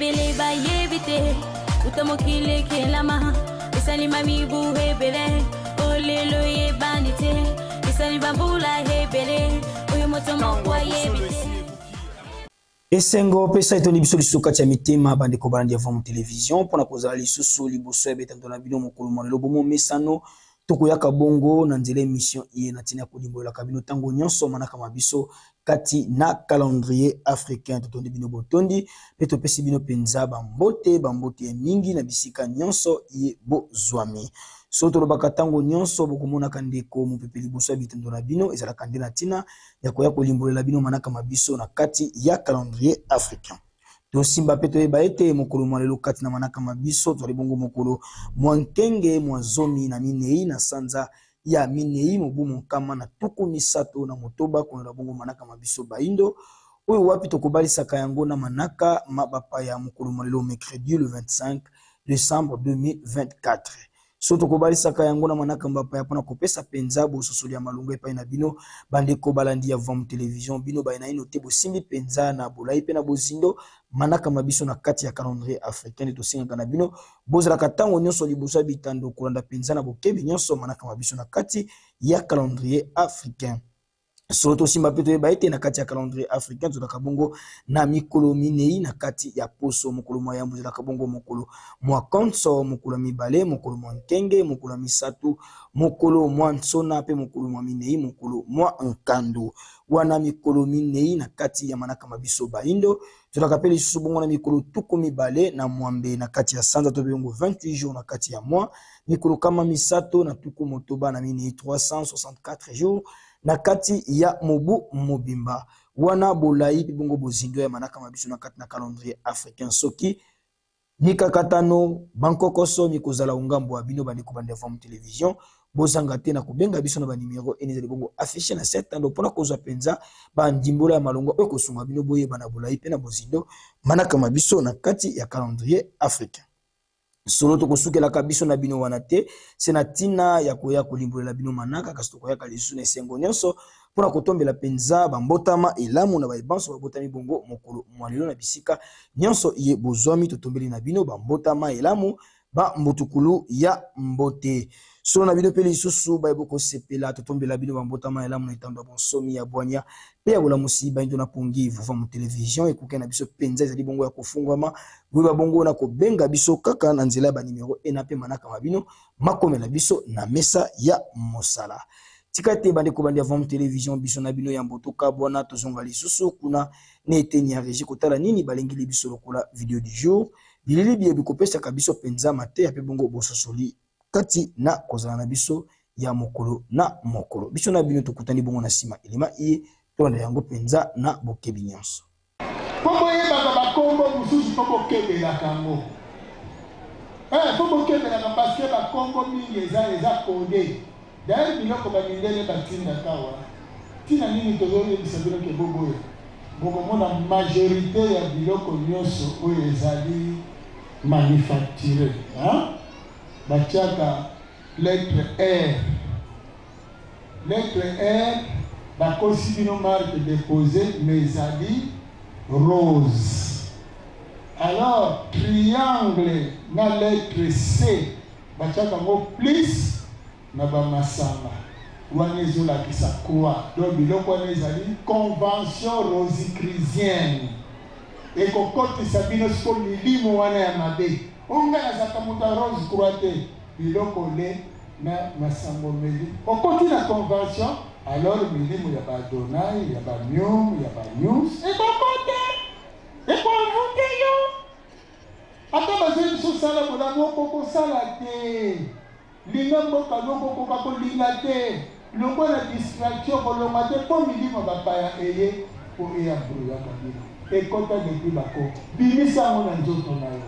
ebele ba yebite utamokile kelama isali mami bu hebele olelo yebanite isali bambula hebele oyo motomo kwa yebite esengo pesa itoni biso lisuka cha mitema bande ko balandi avant télévision pona kozala lisusu liboso ebeta na bino mokolo molelo bomo mesano tokoyaka bongo na nzela émission iye na tina kolimbola kabino tango nyonso manaka mabiso kati na calendrier africain totondi bino botondi pe topesi bino penza bambote mingi na bisika nyonso iye bozwami so tolobaka tango nyonso bokomona kandeko mopepe liboso bitendo na bino ezala kande na tina ya koya kolimbolela bino manaka mabiso na kati ya calendrier africain. Tosimba pe toyeba ete mokolo mwalelo kati na manaka mabiso tozali bongo mokolo mwankenge mwazomi na minei na sanza ya minei mobu monkama na tuku misato na motoba konela bongo manaka mabiso baindo oyo wapi tokobalisaka yango na manaka mabapa ya mokolo mwalelo mercredi le 25 décembre 2024. So tokobalisaka yango na manaka mbapa ya pona kopesa penza bososoli ya malungu epai na bino bandeko balandi ya Vom Télévision bino bayina ino te bosimbi penza na bolai pe na bozindo manaka mabiso na kati ya calendrier africain to singaka na bino bozala katango nyonso liboso bitando kolanda penza na bokebi nyonso manaka mabiso na kati ya calendrier africain. Soto simba peto eba ete na kati ya calendrier africain tozalaka bongo na mikolo minei na kati ya poso mokolo mwa yambo tozalaka bongo mokolo mwa konso mokolo mibale mokolo mwa nkenge mokolo misatu mokolo mwa nsona pe mokolo mwa minei mokolo mwa nkando wana mikolo minei na kati ya manaka mabiso baindo tozalaka pe lisusu bongo na mikolo tuku mibale na mwambe na kati ya sanza to bongo 28 jours na kati ya mwa mikolo kama misato na tuku motoba na minei 364 jours na kati ya mobu mobimba wana bolai bongo bozindo ya manaka mabiso na kati na calendrier africain soki mikakatano bankokoso mikozala ungambo wa bino bandi kubande Vom Télévision bozanga te na kubenga biso na ba numéro enezali bongo affiché na 7 ando pona kozwa penza ba ndimbola ya malongo e kosunga bino boye bana bolai pe na bozindo manaka mabiso na kati ya calendrier africain. Solo to kosukela kabiso na bino wana te senatina ya koya kolimbolela bino manaka kasi to koyaka lisu na esengo nyonso pona kotombela penza bambotama elamu na baibanso babotami bongo mokolo mwalelo na bisika nyonso iye bozwami totombeli na bino bambotama elamu ba mbotukulu ya mbote solo na bino pe lisusu bayebo kosepela totombela bino bambotama elamu na etando ya bonsomi ya bwanya pe ya bolamusi baindo na pongi Vom Télévision ekoke na biso penza ezali bongo ya kofungwama boyeba bongo na kobenga biso kaka na nzela ya banimero ena pe manaka mabino makomela biso na mesa ya mosala tika te bandeko bandi ya Vom Télévision biso na bino ya mbotoka bwana tozonga lisusu kuna ne eteni ya régie kotala nini balengeli biso lokola video du jour bilili bie bikopesaka biso penza mate ya pe bongo bososoli kati na kozala na biso ya mokolo na mokolo biso na bino tokutani bongo na sima elima iye tolanda yango penza na bokebi nyonso Popo yeba bakombo mususu popo kebela kango popo kebela na parce que bakombo mingi eza codé d'ailleurs biloko bamindele batinda kawa tina nini tozoyebisa bino ke boboyo bokomona majorité ya biloko nyonso oyo ezali manufacturé batiaka lettre R bakosi bino marque déposée mais ezali rose. Alors triangle na lettre C batiaka ngo plus na bamasanga wana ezolakisa croix donc biloko wana ezali convention rosicrucienne ekokotisa bino siko milimo wana ya mabe onga nazaka moto ya rose croix te biloko le na masango meli okoti na convention alors milimo ya badonai ya bamium ya banyus ekokote ekovute yo ata bazeli sosala bolango okokosala te linga mboka lokokoka kolinga te longo na distraction kolonga te mpo milimo bapaya eye mpo eya bruyaka bino ekota depuis bako bimisa yango na nzoto na yo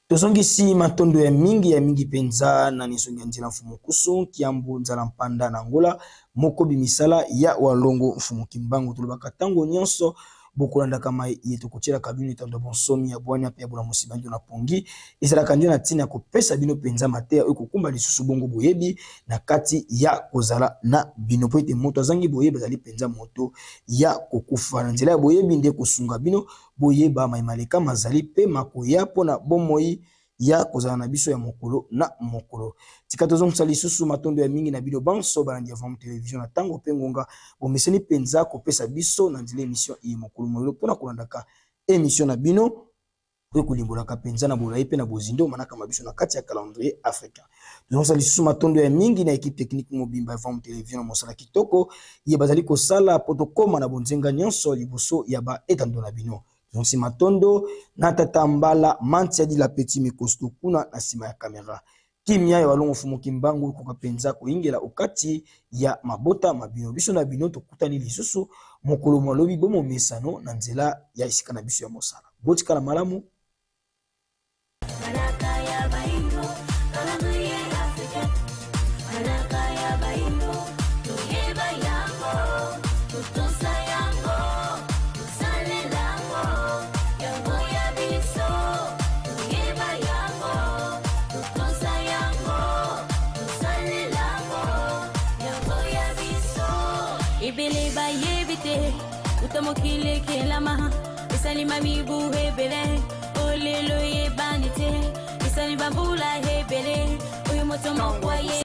tozongisi matondo ya mingi penza na nisongi ya nzela mfumu kusu kiambu nzala mpanda na ngola moko bimisala ya walongo mfumu kimbangu tulobaka tango nyonso bokolanda kama yeto kochela kabino itando bonsomi ya bwana pe bula musibandi na pongi ezala kandi na tina ko pesa bino penza matea ekokumba lisusu bongo boyebi na kati ya kozala na bino po ete moto azangi boyebi azali penza moto ya kokufa na nzela ya boyebi nde kosunga bino boyeba maimaleka mazali pe makoya pona bomoi ya kozala na biso ya mokolo na mokolo tika tozongisa lisusu matondo ya mingi na bino banso balandi avant television na tango pe ngonga bomeseni penza kopesa biso na nzela émission iyi mokolo molelo pona kolandaka émission na bino po kolimbolaka penza na bolayi pe na bozindo manaka mabiso na kati ya calendrier africain tozongisa lisusu matondo ya mingi na équipe technique mobimba avant television mosala kitoko ye bazali kosala protokoma na bonzenga nyonso liboso ya ba etando na bino donc c'est matondo na tata mbala mantia di la petit mikosto kuna na sima ya kamera kimia ya walongo fumo kimbangu ko kapenza ko ingela okati ya mabota mabino biso na bino tokutani lisusu mokolo malobi bomo mesano na nzela ya isika na biso ya mosala botika la malamu Ibeleba yebite utamokile kelama isalima mibu hebele olelo yebanite isaliba bula hebele oyo moto mokwa ye